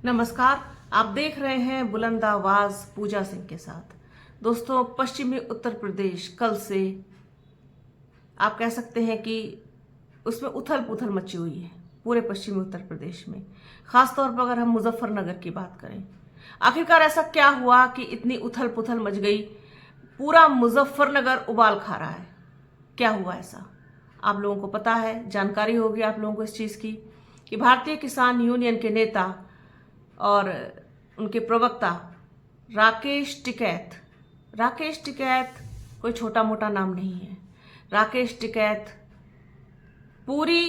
नमस्कार। आप देख रहे हैं बुलंद आवाज पूजा सिंह के साथ। दोस्तों, पश्चिमी उत्तर प्रदेश कल से आप कह सकते हैं कि उसमें उथल पुथल मची हुई है पूरे पश्चिमी उत्तर प्रदेश में। खासतौर पर अगर हम मुजफ्फरनगर की बात करें, आखिरकार ऐसा क्या हुआ कि इतनी उथल पुथल मच गई? पूरा मुजफ्फरनगर उबाल खा रहा है। क्या हुआ ऐसा? आप लोगों को पता है, जानकारी होगी आप लोगों को इस चीज की कि भारतीय किसान यूनियन के नेता और उनके प्रवक्ता राकेश टिकैत कोई छोटा मोटा नाम नहीं है। राकेश टिकैत पूरी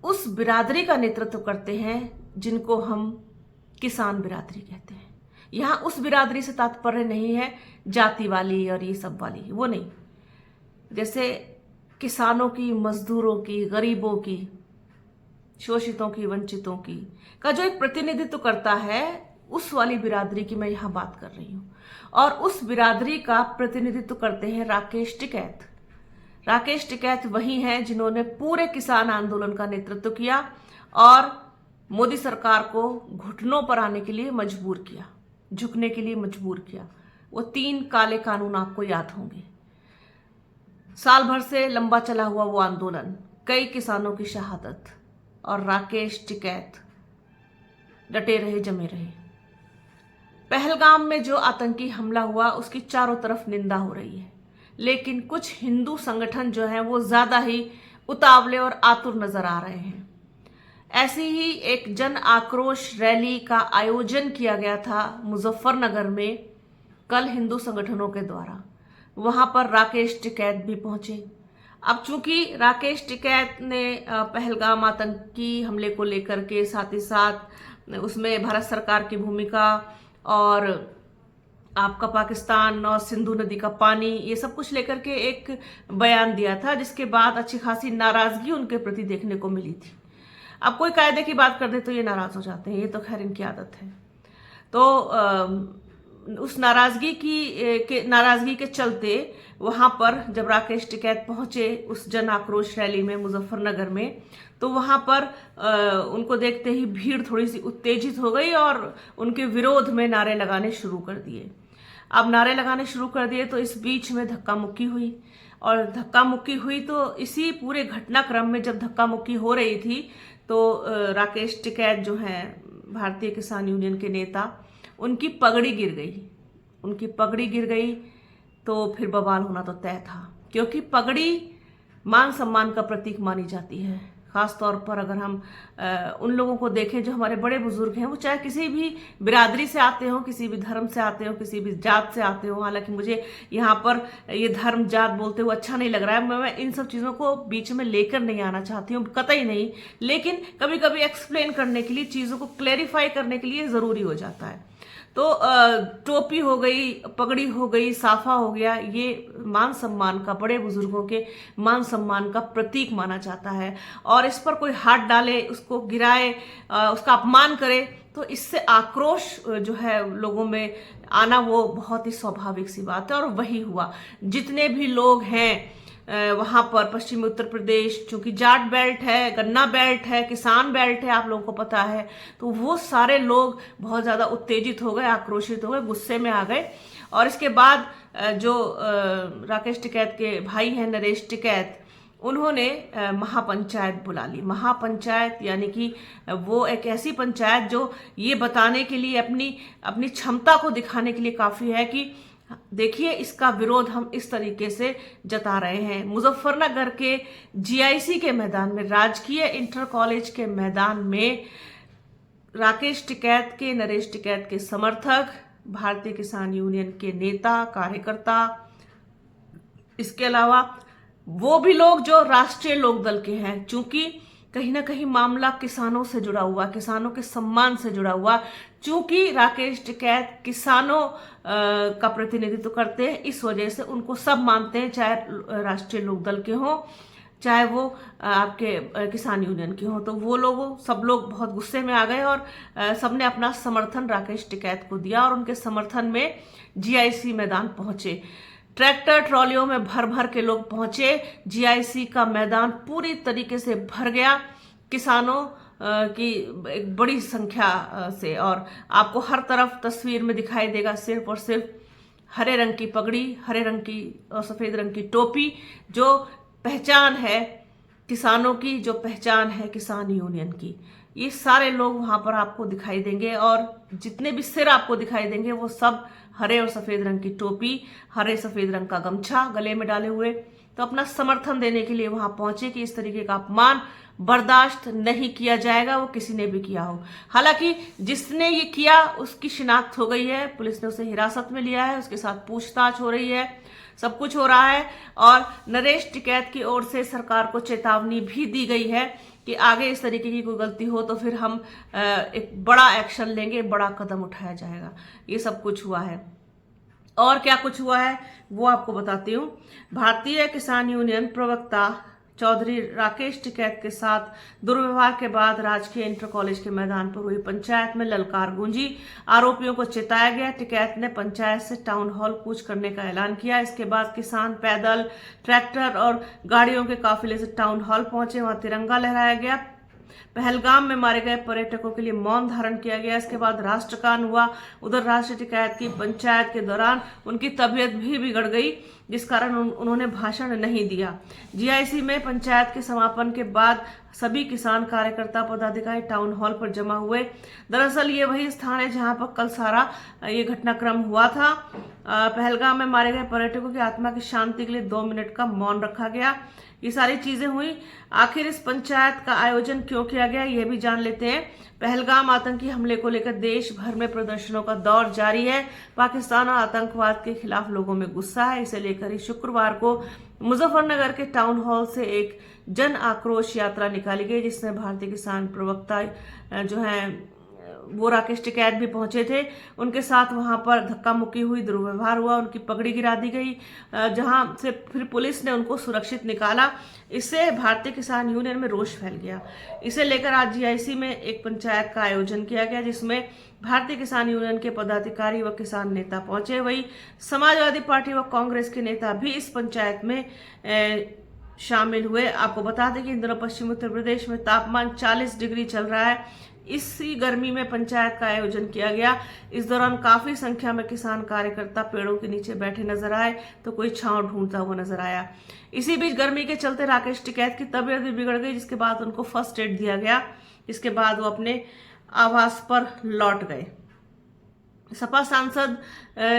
उस बिरादरी का नेतृत्व करते हैं जिनको हम किसान बिरादरी कहते हैं। यहां उस बिरादरी से तात्पर्य नहीं है जाति वाली और ये सब वाली, वो नहीं। जैसे किसानों की, मजदूरों की, गरीबों की, शोषितों की, वंचितों की का जो एक प्रतिनिधित्व करता है, उस वाली बिरादरी की मैं यहां बात कर रही हूं। और उस बिरादरी का प्रतिनिधित्व करते हैं राकेश टिकैत। राकेश टिकैत वही हैं जिन्होंने पूरे किसान आंदोलन का नेतृत्व किया और मोदी सरकार को घुटनों पर आने के लिए मजबूर किया, झुकने के लिए मजबूर किया। वो 3 काले कानून आपको याद होंगे। साल भर से लंबा चला हुआ वो आंदोलन, कई किसानों की शहादत, और राकेश टिकैत डटे रहे, जमे रहे। पहलगाम में जो आतंकी हमला हुआ उसकी चारों तरफ निंदा हो रही है, लेकिन कुछ हिंदू संगठन जो हैं वो ज्यादा ही उतावले और आतुर नजर आ रहे हैं। ऐसी ही एक जन आक्रोश रैली का आयोजन किया गया था मुजफ्फरनगर में कल हिंदू संगठनों के द्वारा। वहां पर राकेश टिकैत भी पहुंचे। अब चूंकि राकेश टिकैत ने पहलगाम आतंकी हमले को लेकर के, साथ ही साथ उसमें भारत सरकार की भूमिका और आपका पाकिस्तान और सिंधु नदी का पानी, ये सब कुछ लेकर के एक बयान दिया था, जिसके बाद अच्छी खासी नाराजगी उनके प्रति देखने को मिली थी। अब कोई कायदे की बात कर दे तो ये नाराज हो जाते हैं, ये तो खैर इनकी आदत है। तो उस नाराजगी के चलते वहां पर जब राकेश टिकैत पहुंचे उस जन आक्रोश रैली में मुजफ्फरनगर में, तो वहां पर उनको देखते ही भीड़ थोड़ी सी उत्तेजित हो गई और उनके विरोध में नारे लगाने शुरू कर दिए। अब नारे लगाने शुरू कर दिए तो इस बीच में धक्का मुक्की हुई, और धक्का मुक्की हुई तो इसी पूरे घटनाक्रम में जब धक्का मुक्की हो रही थी तो राकेश टिकैत जो हैं भारतीय किसान यूनियन के नेता, उनकी पगड़ी गिर गई तो फिर बवाल होना तो तय था, क्योंकि पगड़ी मान सम्मान का प्रतीक मानी जाती है। खास तौर पर अगर हम उन लोगों को देखें जो हमारे बड़े बुजुर्ग हैं, वो चाहे किसी भी बिरादरी से आते हो, किसी भी धर्म से आते हो, किसी भी जात से आते हो। हालांकि मुझे यहाँ पर ये धर्म जात बोलते हुए अच्छा नहीं लग रहा है, मैं इन सब चीज़ों को बीच में लेकर नहीं आना चाहती हूँ, कतई नहीं। लेकिन कभी कभी एक्सप्लेन करने के लिए, चीज़ों को क्लेरिफाई करने के लिए ज़रूरी हो जाता है। तो टोपी हो गई, पगड़ी हो गई, साफा हो गया, ये मान सम्मान का, बड़े बुजुर्गों के मान सम्मान का प्रतीक माना जाता है। और इस पर कोई हाथ डाले, उसको गिराए, उसका अपमान करे, तो इससे आक्रोश जो है लोगों में आना, वो बहुत ही स्वाभाविक सी बात है। और वही हुआ। जितने भी लोग हैं वहां पर पश्चिमी उत्तर प्रदेश, चूंकि जाट बेल्ट है, गन्ना बेल्ट है, किसान बेल्ट है, आप लोगों को पता है, तो वो सारे लोग बहुत ज्यादा उत्तेजित हो गए, आक्रोशित हो गए, गुस्से में आ गए। और इसके बाद जो राकेश टिकैत के भाई हैं नरेश टिकैत, उन्होंने महापंचायत बुला ली। महापंचायत यानी कि वो एक ऐसी पंचायत जो ये बताने के लिए, अपनी क्षमता को दिखाने के लिए काफी है कि देखिए, इसका विरोध हम इस तरीके से जता रहे हैं। मुजफ्फरनगर के जीआईसी के मैदान में, राजकीय इंटर कॉलेज के मैदान में राकेश टिकैत के, नरेश टिकैत के समर्थक, भारतीय किसान यूनियन के नेता, कार्यकर्ता, इसके अलावा वो भी लोग जो राष्ट्रीय लोकदल के हैं, चूंकि कहीं ना कहीं मामला किसानों से जुड़ा हुआ, किसानों के सम्मान से जुड़ा हुआ, चूंकि राकेश टिकैत किसानों का प्रतिनिधित्व करते हैं, इस वजह से उनको सब मानते हैं, चाहे राष्ट्रीय लोकदल के हों, चाहे वो आपके किसान यूनियन के हों। तो वो लोग, सब लोग बहुत गुस्से में आ गए और सबने अपना समर्थन राकेश टिकैत को दिया और उनके समर्थन में जीआईसी मैदान पहुंचे। ट्रैक्टर ट्रॉलियों में भर भर के लोग पहुंचे। जीआईसी का मैदान पूरी तरीके से भर गया। किसानों की एक बड़ी संख्या से, और आपको हर तरफ तस्वीर में दिखाई देगा सिर्फ और सिर्फ हरे रंग की पगड़ी, हरे रंग की और सफेद रंग की टोपी, जो पहचान है किसानों की, जो पहचान है किसान यूनियन की। ये सारे लोग वहां पर आपको दिखाई देंगे, और जितने भी सिर आपको दिखाई देंगे वो सब हरे और सफेद रंग की टोपी, हरे सफेद रंग का गमछा गले में डाले हुए, तो अपना समर्थन देने के लिए वहां पहुंचे कि इस तरीके का अपमान बर्दाश्त नहीं किया जाएगा, वो किसी ने भी किया हो। हालांकि जिसने ये किया उसकी शिनाख्त हो गई है, पुलिस ने उसे हिरासत में लिया है, उसके साथ पूछताछ हो रही है, सब कुछ हो रहा है, और नरेश टिकैत की ओर से सरकार को चेतावनी भी दी गई है कि आगे इस तरीके की कोई गलती हो तो फिर हम एक बड़ा एक्शन लेंगे, बड़ा कदम उठाया जाएगा। ये सब कुछ हुआ है। और क्या कुछ हुआ है वो आपको बताती हूँ। भारतीय किसान यूनियन प्रवक्ता चौधरी राकेश टिकैत के साथ दुर्व्यवहार के बाद राजकीय इंटर कॉलेज के मैदान पर हुई पंचायत में ललकार गूंजी। आरोपियों को चिताया गया। टिकैत ने पंचायत से टाउन हॉल कूच करने का ऐलान किया। इसके बाद किसान पैदल, ट्रैक्टर और गाड़ियों के काफिले से टाउन हॉल पहुंचे। वहां तिरंगा लहराया गया। पहलगाम में मारे गए पर्यटकों के लिए मौन धारण किया गया। इसके बाद राष्ट्रगान हुआ। उधर राष्ट्रीय टिकैत की पंचायत के दौरान उनकी तबीयत भी बिगड़ गई, जिस कारण उन्होंने भाषण नहीं दिया। जीआईसी में पंचायत के समापन के बाद सभी किसान कार्यकर्ता पदाधिकारी टाउन हॉल पर जमा हुए। दरअसल ये वही स्थान है जहां पर कल सारा ये घटनाक्रम हुआ था। पहलगाम में मारे गए पर्यटकों की आत्मा की शांति के लिए 2 मिनट का मौन रखा गया। ये सारी चीजें हुई। आखिर इस पंचायत का आयोजन क्यों किया गया ये भी जान लेते हैं। पहलगाम आतंकी हमले को लेकर देश भर में प्रदर्शनों का दौर जारी है। पाकिस्तान और आतंकवाद के खिलाफ लोगों में गुस्सा है। इसे लेकर ही शुक्रवार को मुजफ्फरनगर के टाउन हॉल से एक जन आक्रोश यात्रा निकाली गई, जिसमें भारतीय किसान प्रवक्ता जो हैं वो राकेश टिकैत भी पहुंचे थे। उनके साथ वहां पर धक्का मुक्की हुई, दुर्व्यवहार हुआ, उनकी पगड़ी गिरा दी गई, जहां से फिर पुलिस ने उनको सुरक्षित निकाला। इससे भारतीय किसान यूनियन में रोष फैल गया। इसे लेकर आज जीआईसी में एक पंचायत का आयोजन किया गया, जिसमें भारतीय किसान यूनियन के पदाधिकारी व किसान नेता पहुंचे। वही समाजवादी पार्टी व कांग्रेस के नेता भी इस पंचायत में शामिल हुए। आपको बता दें कि इन दिनों पश्चिमी उत्तर प्रदेश में तापमान 40 डिग्री चल रहा है। इसी गर्मी में पंचायत का आयोजन किया गया। इस दौरान काफी संख्या में किसान कार्यकर्ता पेड़ों के नीचे बैठे नजर आए, तो कोई छांव ढूंढता हुआ नजर आया। इसी बीच गर्मी के चलते राकेश टिकैत की तबीयत भी बिगड़ गई, जिसके बाद उनको फर्स्ट एड दिया गया। इसके बाद वो अपने आवास पर लौट गए। सपा सांसद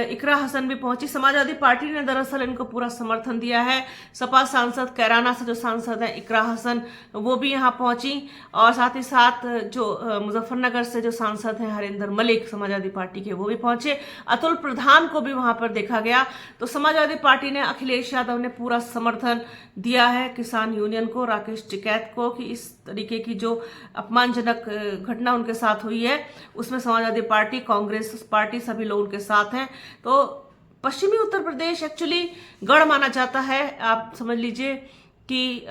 इकरा हसन भी पहुंची। समाजवादी पार्टी ने दरअसल इनको पूरा समर्थन दिया है। सपा सांसद कैराना से जो सांसद है इकरा हसन, वो भी यहां पहुंची, और साथ ही साथ जो मुजफ्फरनगर से जो सांसद हैं हरिंदर मलिक समाजवादी पार्टी के, वो भी पहुंचे। अतुल प्रधान को भी वहां पर देखा गया। तो समाजवादी पार्टी ने, अखिलेश यादव ने पूरा समर्थन दिया है किसान यूनियन को, राकेश टिकैत को, कि इस तरीके की जो अपमानजनक घटना उनके साथ हुई है उसमें समाजवादी पार्टी, कांग्रेस पार्टी, सभी लोग उनके साथ हैं। तो पश्चिमी उत्तर प्रदेश एक्चुअली गढ़ माना जाता है। आप समझ लीजिए कि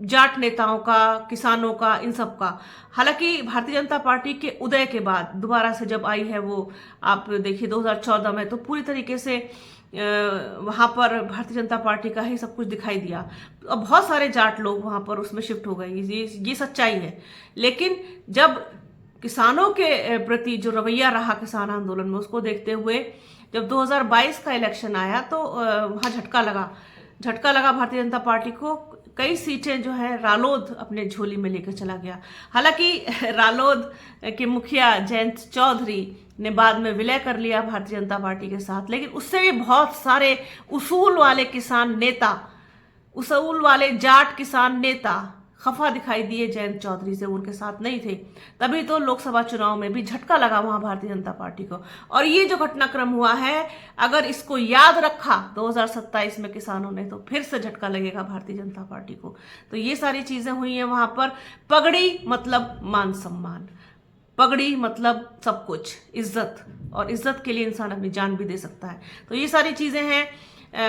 जाट नेताओं का, किसानों का, इन सब का। हालांकि भारतीय जनता पार्टी के उदय के बाद दोबारा से जब आई है वो, आप देखिए 2014 में, तो पूरी तरीके से वहां पर भारतीय जनता पार्टी का ही सब कुछ दिखाई दिया। अब बहुत सारे जाट लोग वहां पर उसमें शिफ्ट हो गए, ये सच्चाई है। लेकिन जब किसानों के प्रति जो रवैया रहा किसान आंदोलन में, उसको देखते हुए जब 2022 का इलेक्शन आया तो वहां झटका लगा भारतीय जनता पार्टी को। कई सीटें जो है रालोद अपने झोली में लेकर चला गया। हालांकि रालोद के मुखिया जयंत चौधरी ने बाद में विलय कर लिया भारतीय जनता पार्टी के साथ, लेकिन उससे भी बहुत सारे उसूल वाले किसान नेता, उसूल वाले जाट किसान नेता खफा दिखाई दिए जयंत चौधरी से, उनके साथ नहीं थे। तभी तो लोकसभा चुनाव में भी झटका लगा वहां भारतीय जनता पार्टी को। और ये जो घटनाक्रम हुआ है, अगर इसको याद रखा 2027 में किसानों ने, तो फिर से झटका लगेगा भारतीय जनता पार्टी को। तो ये सारी चीजें हुई हैं वहां पर। पगड़ी मतलब मान सम्मान, पगड़ी मतलब सब कुछ, इज्जत, और इज्जत के लिए इंसान अपनी जान भी दे सकता है। तो ये सारी चीजें हैं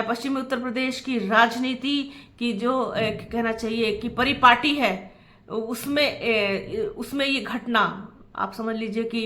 पश्चिमी उत्तर प्रदेश की राजनीति की, जो कहना चाहिए कि परिपाटी है, उसमें ये घटना आप समझ लीजिए कि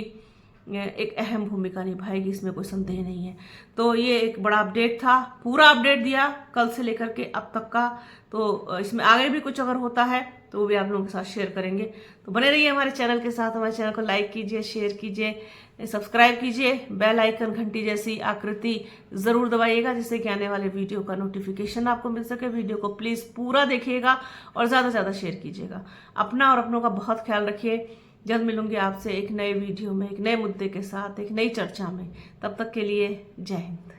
एक अहम भूमिका निभाएगी, इसमें कोई संदेह नहीं है। तो ये एक बड़ा अपडेट था, पूरा अपडेट दिया कल से लेकर के अब तक का। तो इसमें आगे भी कुछ अगर होता है तो वो भी आप लोगों के साथ शेयर करेंगे। तो बने रहिए हमारे चैनल के साथ, हमारे चैनल को लाइक कीजिए, शेयर कीजिए, सब्सक्राइब कीजिए, बेल आइकन घंटी जैसी आकृति ज़रूर दबाइएगा जिससे कि आने वाले वीडियो का नोटिफिकेशन आपको मिल सके। वीडियो को प्लीज़ पूरा देखिएगा और ज़्यादा से ज़्यादा शेयर कीजिएगा। अपना और अपनों का बहुत ख्याल रखिए। जल्द मिलूंगी आपसे एक नए वीडियो में, एक नए मुद्दे के साथ, एक नई चर्चा में। तब तक के लिए जय हिंद।